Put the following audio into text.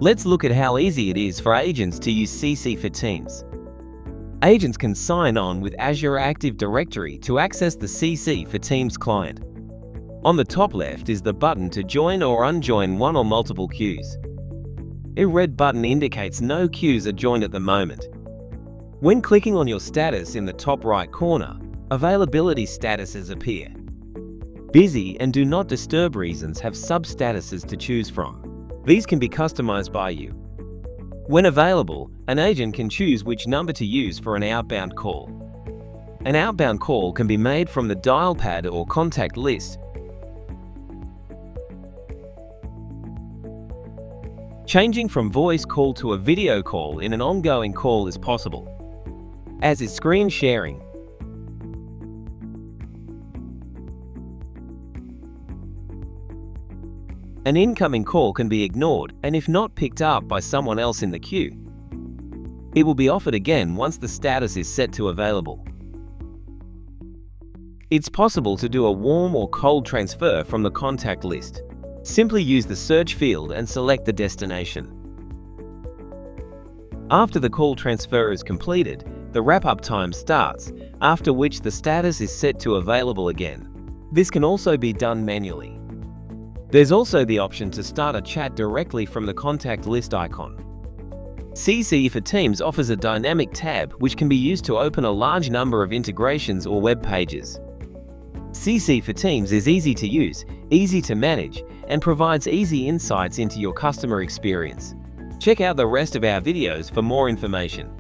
Let's look at how easy it is for agents to use CC4 Teams. Agents can sign on with Azure Active Directory to access the CC4 Teams client. On the top left is the button to join or unjoin one or multiple queues. A red button indicates no queues are joined at the moment. When clicking on your status in the top right corner, availability statuses appear. Busy and do not disturb reasons have sub-statuses to choose from. These can be customized by you. When available, an agent can choose which number to use for an outbound call. An outbound call can be made from the dial pad or contact list. Changing from voice call to a video call in an ongoing call is possible, as is screen sharing. An incoming call can be ignored, and if not picked up by someone else in the queue, it will be offered again once the status is set to available. It's possible to do a warm or cold transfer from the contact list. Simply use the search field and select the destination. After the call transfer is completed, the wrap-up time starts, after which the status is set to available again. This can also be done manually. There's also the option to start a chat directly from the contact list icon. CC4 Teams offers a dynamic tab which can be used to open a large number of integrations or web pages. CC4 Teams is easy to use, easy to manage, and provides easy insights into your customer experience. Check out the rest of our videos for more information.